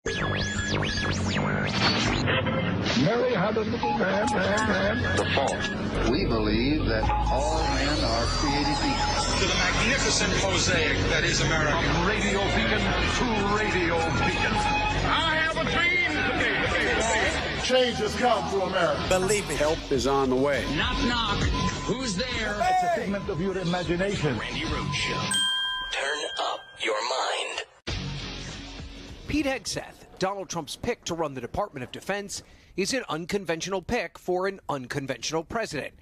Mary had a little lamb. The fault. We believe that all men are created equal. To the magnificent mosaic that is America. From radio beacon to radio beacon. I have a dream. Change has come to America. Believe me. Help is on the way. Knock, knock. Who's there? It's a figment of your imagination. Randi Rhodes Show. Turn up your mind. Pete Hegseth, Donald Trump's pick to run the Department of Defense, is an unconventional pick for an unconventional president.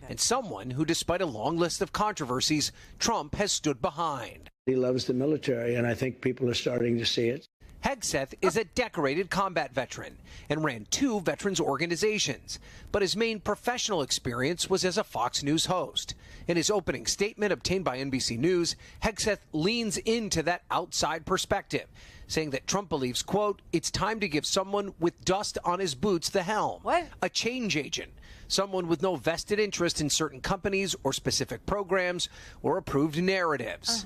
And someone who, despite a long list of controversies, Trump has stood behind. He loves the military, and I think people are starting to see it. Hegseth is a decorated combat veteran and ran 2 veterans organizations, but his main professional experience was as a Fox News host. In his opening statement obtained by NBC News, Hegseth leans into that outside perspective, saying that Trump believes, quote, it's time to give someone with dust on his boots the helm. What? A change agent, someone with no vested interest in certain companies or specific programs or approved narratives.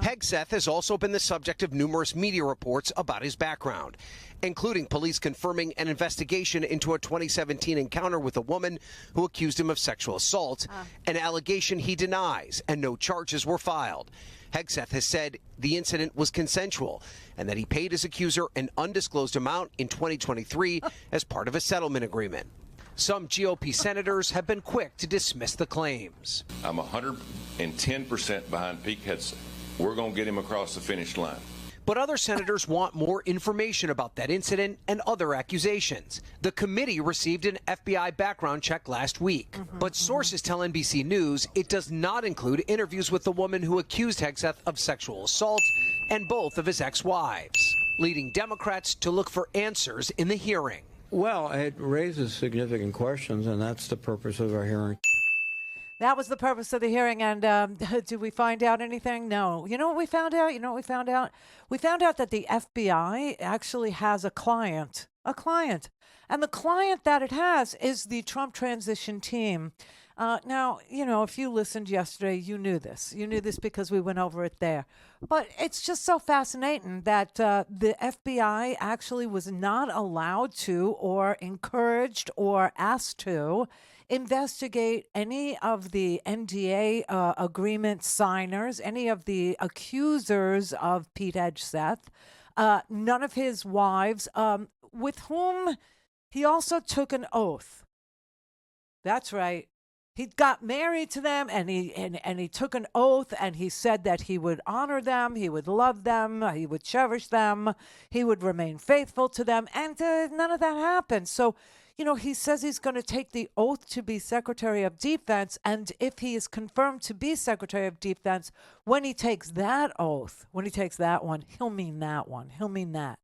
Hegseth has also been the subject of numerous media reports about his background, including police confirming an investigation into a 2017 encounter with a woman who accused him of sexual assault, an allegation he denies, and no charges were filed. Hegseth has said the incident was consensual and that he paid his accuser an undisclosed amount in 2023 as part of a settlement agreement. Some GOP senators have been quick to dismiss the claims. I'm 110% behind Pete Hegseth. We're going to get him across the finish line. But other senators want more information about that incident and other accusations. The committee received an FBI background check last week, but sources tell NBC News it does not include interviews with the woman who accused Hegseth of sexual assault and both of his ex-wives, leading Democrats to look for answers in the hearing. Well, it raises significant questions, and that's the purpose of our hearing. That was the purpose of the hearing. And did we find out anything? No. You know what we found out? We found out that the FBI actually has a client. And the client that it has is the Trump transition team. Now, if you listened yesterday, you knew this. You knew this because we went over it there. But it's just so fascinating that the FBI actually was not allowed to or encouraged or asked to investigate any of the NDA agreement signers, any of the accusers of Pete Hegseth, none of his wives, with whom he also took an oath. That's right. He got married to them, and he took an oath, and he said that he would honor them, he would love them, he would cherish them, he would remain faithful to them, and none of that happened. So, he says he's going to take the oath to be Secretary of Defense, and if he is confirmed to be Secretary of Defense, when he takes that oath, when he takes that one, he'll mean that one. He'll mean that.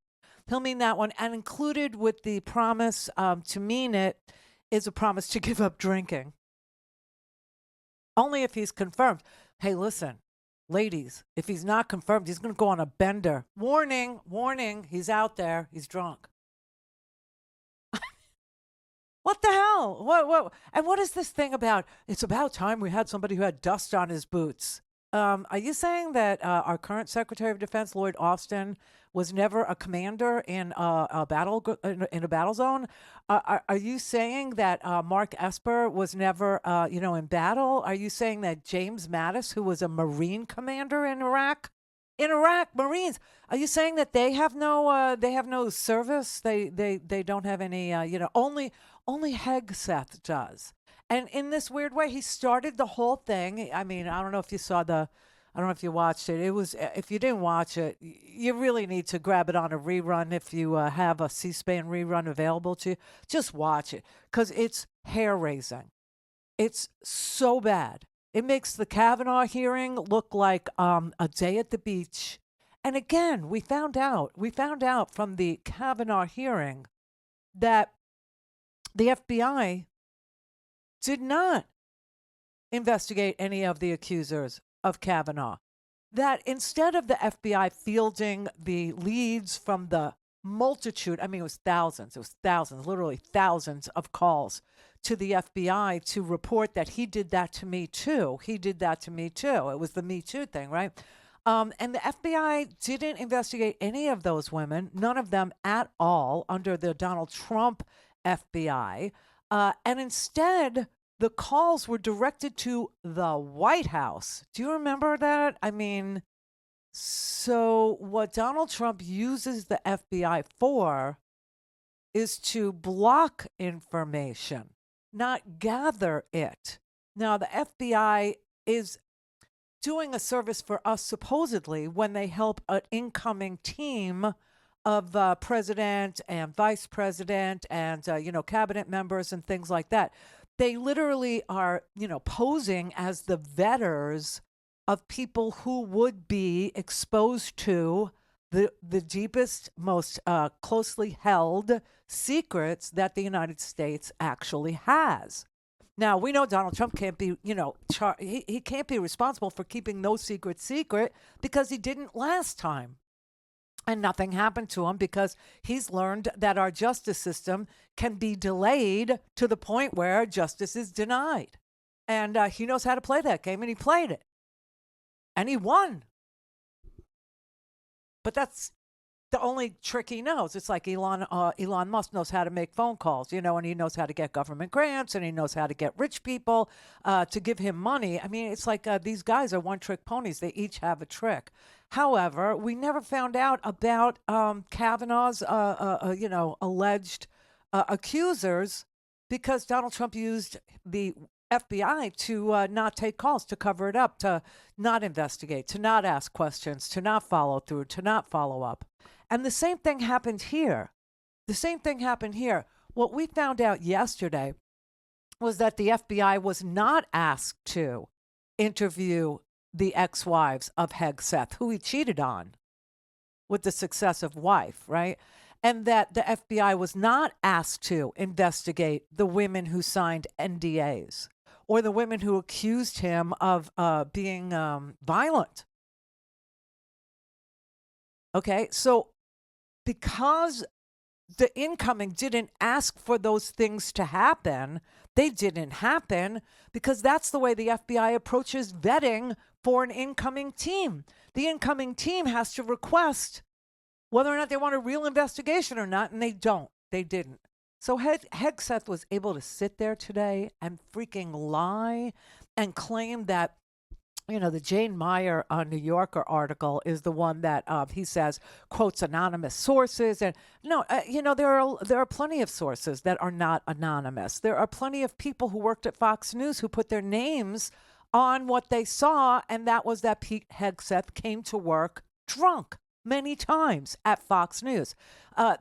He'll mean that one. And included with the promise to mean it is a promise to give up drinking. Only if he's confirmed. Hey, listen, ladies, if he's not confirmed, he's going to go on a bender. Warning, he's out there. He's drunk. What the hell? What? And what is this thing about? It's about time we had somebody who had dust on his boots. Are you saying that our current Secretary of Defense, Lloyd Austin, was never a commander in a battle zone? Are you saying that Mark Esper was never, in battle? Are you saying that James Mattis, who was a Marine commander in Iraq, Marines, are you saying that they have no service? They don't have any, only Hegseth does. And in this weird way, he started the whole thing. I mean, I don't know if you watched it. If you didn't watch it, you really need to grab it on a rerun. If you have a C-SPAN rerun available to you, just watch it because it's hair-raising. It's so bad. It makes the Kavanaugh hearing look like a day at the beach. And again, we found out from the Kavanaugh hearing that the FBI did not investigate any of the accusers of Kavanaugh. That instead of the FBI fielding the leads from the multitude, it was thousands, literally thousands of calls to the FBI to report that he did that to me too. It was the Me Too thing, right? And the FBI didn't investigate any of those women, none of them at all, under the Donald Trump FBI. And instead, the calls were directed to the White House. Do you remember that? I mean, so what Donald Trump uses the FBI for is to block information, not gather it. Now, the FBI is doing a service for us, supposedly, when they help an incoming team of president and vice president and, cabinet members and things like that. They literally are, posing as the vetters of people who would be exposed to the deepest, most closely held secrets that the United States actually has. Now, we know Donald Trump can't be, he can't be responsible for keeping those secrets secret because he didn't last time. And nothing happened to him because he's learned that our justice system can be delayed to the point where justice is denied. And he knows how to play that game, and he played it. And he won. But that's the only trick he knows. It's like Elon Musk knows how to make phone calls, and he knows how to get government grants, and he knows how to get rich people to give him money. I mean, it's like these guys are one-trick ponies. They each have a trick. However, we never found out about Kavanaugh's, alleged accusers because Donald Trump used the FBI to not take calls, to cover it up, to not investigate, to not ask questions, to not follow through, to not follow up. And the same thing happened here. What we found out yesterday was that the FBI was not asked to interview the ex-wives of Hegseth, who he cheated on with the successive wife, right? And that the FBI was not asked to investigate the women who signed NDAs or the women who accused him of being violent. Okay, so because the incoming didn't ask for those things to happen, they didn't happen because that's the way the FBI approaches vetting for an incoming team. The incoming team has to request whether or not they want a real investigation or not, and they don't. They didn't. So Hegseth was able to sit there today and freaking lie and claim that, the Jane Meyer New Yorker article is the one that he says quotes anonymous sources. And no, there are plenty of sources that are not anonymous. There are plenty of people who worked at Fox News who put their names on what they saw, and that was that Pete Hegseth came to work drunk many times at Fox News.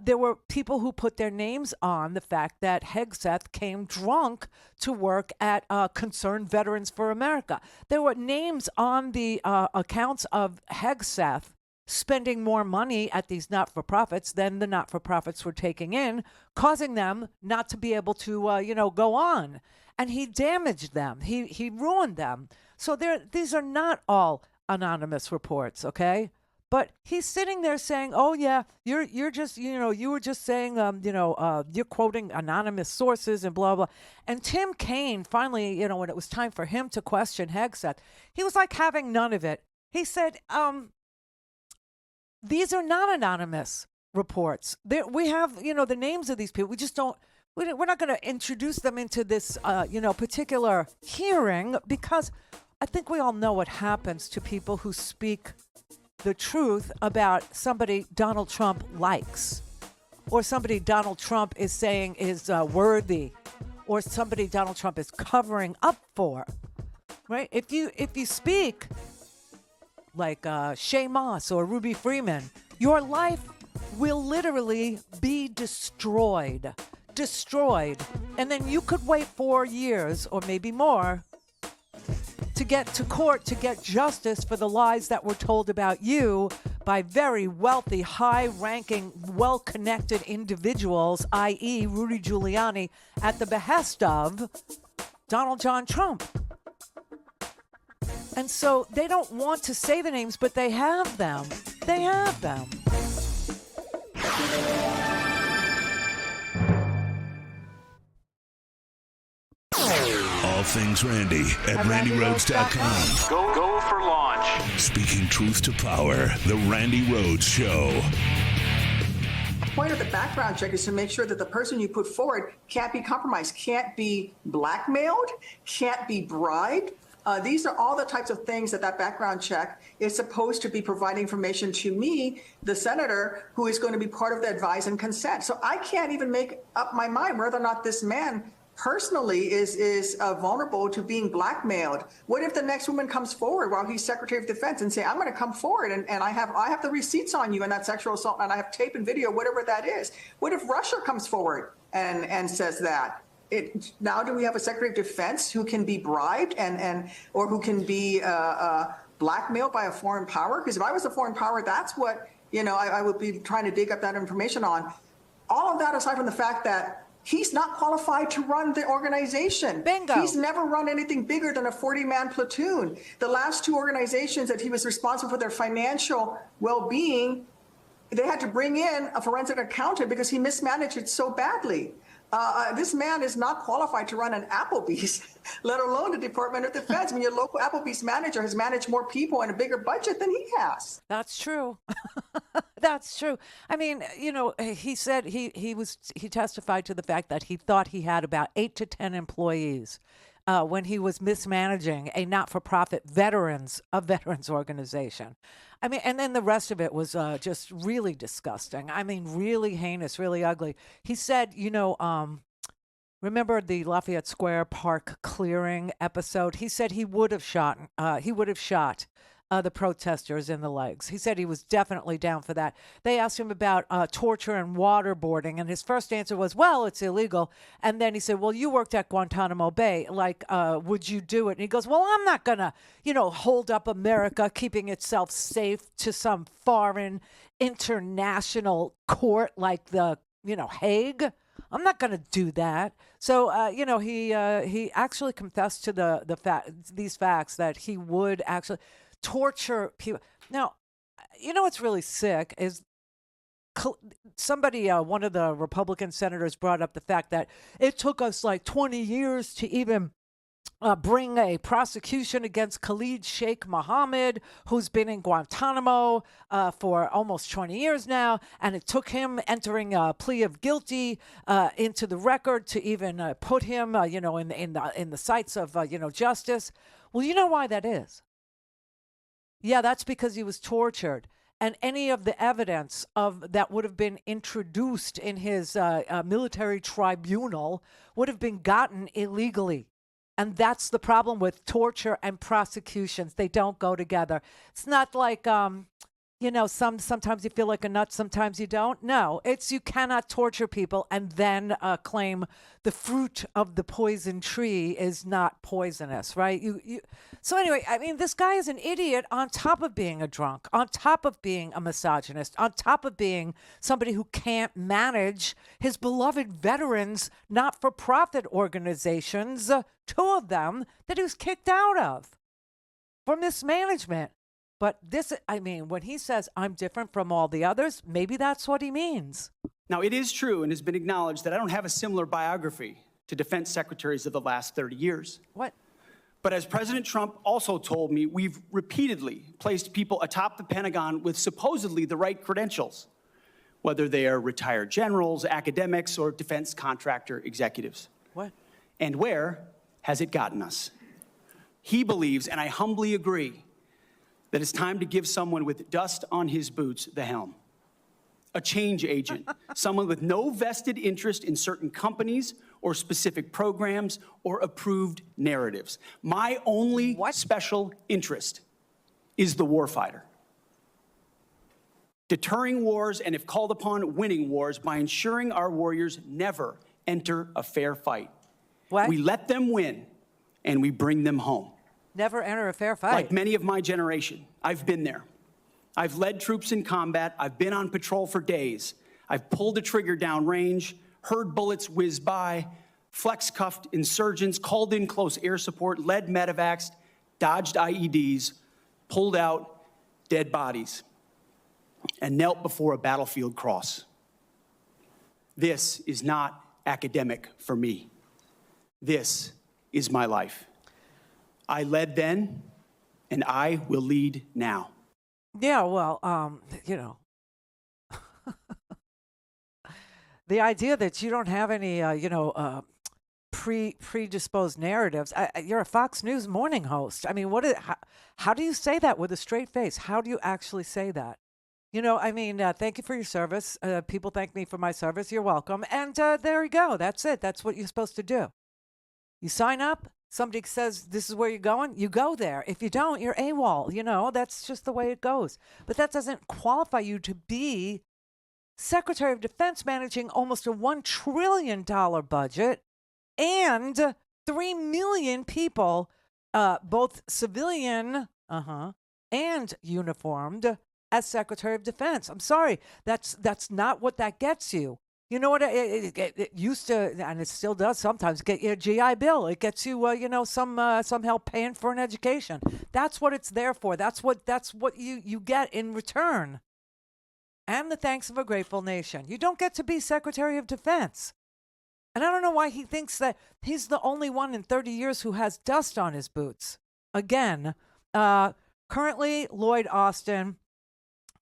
There were people who put their names on the fact that Hegseth came drunk to work at Concerned Veterans for America. There were names on the accounts of Hegseth spending more money at these not-for-profits than the not-for-profits were taking in, causing them not to be able to, go on. And he damaged them. He ruined them. So these are not all anonymous reports, okay? But he's sitting there saying, "Oh yeah, you're just you were just saying you're quoting anonymous sources and blah blah." And Tim Kaine finally, when it was time for him to question Hegseth, he was like having none of it. He said, "These are not anonymous reports. We have the names of these people. We just don't. We're not going to introduce them into this particular hearing because I think we all know what happens to people who speak the truth about somebody Donald Trump likes, or somebody Donald Trump is saying is worthy, or somebody Donald Trump is covering up for, right? If you speak like Shay Moss or Ruby Freeman, your life will literally be destroyed, and then you could wait 4 years or maybe more to get to court to get justice for the lies that were told about you by very wealthy, high-ranking, well-connected individuals, i.e. Rudy Giuliani, at the behest of Donald John Trump. And so they don't want to say the names, but they have them. They have them. A things Randi at RandiRhodes.com. Go for launch. Speaking truth to power, the Randi Rhodes Show. The point of the background check is to make sure that the person you put forward can't be compromised, can't be blackmailed, can't be bribed. These are all the types of things that background check is supposed to be providing information to me, the senator, who is going to be part of the advise and consent. So I can't even make up my mind whether or not this man personally is vulnerable to being blackmailed. What if the next woman comes forward while he's Secretary of Defense and say, I'm going to come forward and I have the receipts on you and that sexual assault and I have tape and video, whatever that is. What if Russia comes forward and says that? Now do we have a Secretary of Defense who can be bribed or who can be blackmailed by a foreign power? Because if I was a foreign power, that's what I would be trying to dig up that information on. All of that aside from the fact that he's not qualified to run the organization. Bingo. He's never run anything bigger than a 40-man platoon. The last two organizations that he was responsible for their financial well-being, they had to bring in a forensic accountant because he mismanaged it so badly. This man is not qualified to run an Applebees, let alone the Department of Defense. I mean, your local Applebees manager has managed more people and a bigger budget than he has. That's true. That's true. I mean, he said he testified to the fact that he thought he had about 8 to 10 employees when he was mismanaging a not-for-profit veterans organization. I mean, and then the rest of it was just really disgusting. I mean, really heinous, really ugly. He said, remember the Lafayette Square Park clearing episode? He said he would have shot the protesters in the legs. He said he was definitely down for that. They asked him about torture and waterboarding, and his first answer was, well, it's illegal. And then he said, well, you worked at Guantanamo Bay. Would you do it? And he goes, well, I'm not going to, hold up America keeping itself safe to some foreign international court like the, Hague. I'm not going to do that. So, he actually confessed to these facts that he would actually torture people. Now, what's really sick is somebody, one of the Republican senators brought up the fact that it took us like 20 years to even bring a prosecution against Khalid Sheikh Mohammed, who's been in Guantanamo for almost 20 years now, and it took him entering a plea of guilty into the record to even put him, in the sights of justice. Well, you know why that is? Yeah, that's because he was tortured. And any of the evidence of that would have been introduced in his military tribunal would have been gotten illegally. And that's the problem with torture and prosecutions. They don't go together. It's not like, sometimes you feel like a nut, sometimes you don't. No, it's you cannot torture people and then claim the fruit of the poison tree is not poisonous, right? So anyway, I mean, this guy is an idiot on top of being a drunk, on top of being a misogynist, on top of being somebody who can't manage his beloved veterans not-for-profit organizations, 2 of them that he was kicked out of for mismanagement. But when he says, I'm different from all the others, maybe that's what he means. Now, it is true and has been acknowledged that I don't have a similar biography to defense secretaries of the last 30 years. What? But as President Trump also told me, we've repeatedly placed people atop the Pentagon with supposedly the right credentials, whether they are retired generals, academics, or defense contractor executives. What? And where has it gotten us? He believes, and I humbly agree, that it's time to give someone with dust on his boots the helm. A change agent, someone with no vested interest in certain companies or specific programs or approved narratives. My only special interest is the warfighter. Deterring wars, and if called upon, winning wars by ensuring our warriors never enter a fair fight. What? We let them win, and we bring them home. Never enter a fair fight. Like many of my generation, I've been there. I've led troops in combat. I've been on patrol for days. I've pulled a trigger downrange, heard bullets whiz by, flex-cuffed insurgents, called in close air support, led medevacs, dodged IEDs, pulled out dead bodies, and knelt before a battlefield cross. This is not academic for me. This is my life. I led then, and I will lead now. Yeah, well, the idea that you don't have any, predisposed narratives. You're a Fox News morning host. I mean, how do you say that with a straight face? How do you actually say that? Thank you for your service. People thank me for my service. You're welcome. And there you go. That's it. That's what you're supposed to do. You sign up. Somebody says, this is where you're going. You go there. If you don't, you're AWOL. That's just the way it goes. But that doesn't qualify you to be Secretary of Defense managing almost a $1 trillion budget and 3 million people, both civilian and uniformed, as Secretary of Defense. I'm sorry, that's not what that gets you. You know what? It used to, and it still does sometimes, get you a GI Bill. It gets you, some help paying for an education. That's what it's there for. That's what you get in return. And the thanks of a grateful nation. You don't get to be Secretary of Defense. And I don't know why he thinks that he's the only one in 30 years who has dust on his boots. Again, currently Lloyd Austin,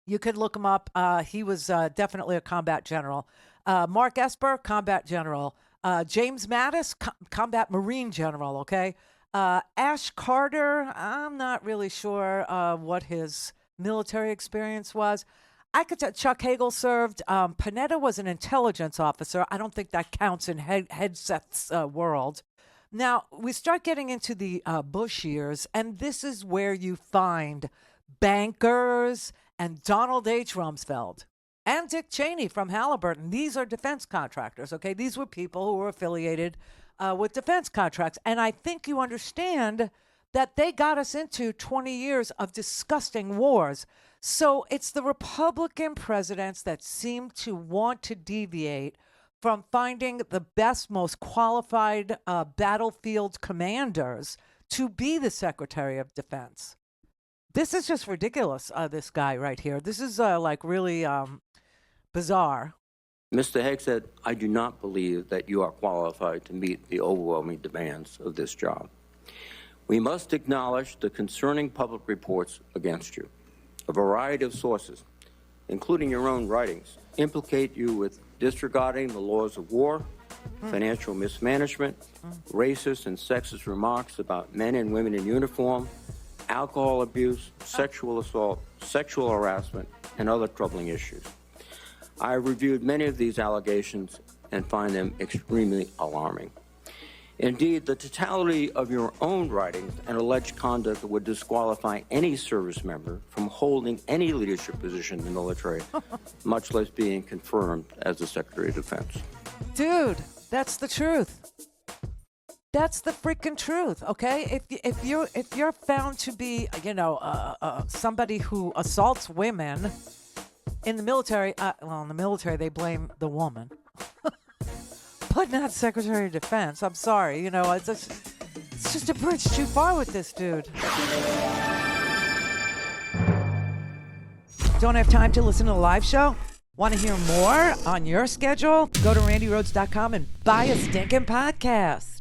you could look him up. He was definitely a combat general. Mark Esper, combat general. James Mattis, combat Marine general, okay? Ash Carter, I'm not really sure what his military experience was. I could tell Chuck Hagel served. Panetta was an intelligence officer. I don't think that counts in Hegseth's world. Now, we start getting into the Bush years, and this is where you find bankers and Donald H. Rumsfeld and Dick Cheney from Halliburton. These are defense contractors, okay? These were people who were affiliated with defense contracts. And I think you understand that they got us into 20 years of disgusting wars. So it's the Republican presidents that seem to want to deviate from finding the best, most qualified battlefield commanders to be the Secretary of Defense. This is just ridiculous, this guy right here. This is really bizarre. Mr. Hegseth, I do not believe that you are qualified to meet the overwhelming demands of this job. We must acknowledge the concerning public reports against you. A variety of sources, including your own writings, implicate you with disregarding the laws of war, financial mismanagement, racist and sexist remarks about men and women in uniform, alcohol abuse, sexual assault, sexual harassment, and other troubling issues. I have reviewed many of these allegations and find them extremely alarming. Indeed, the totality of your own writings and alleged conduct would disqualify any service member from holding any leadership position in the military, much less being confirmed as the Secretary of Defense. Dude, that's the truth. That's the freaking truth, okay? If you're found to be, somebody who assaults women in the military, in the military they blame the woman, but not Secretary of Defense. I'm sorry, it's just a bridge too far with this dude. Don't have time to listen to the live show? Want to hear more on your schedule? Go to RandiRhodes.com and buy a stinking podcast.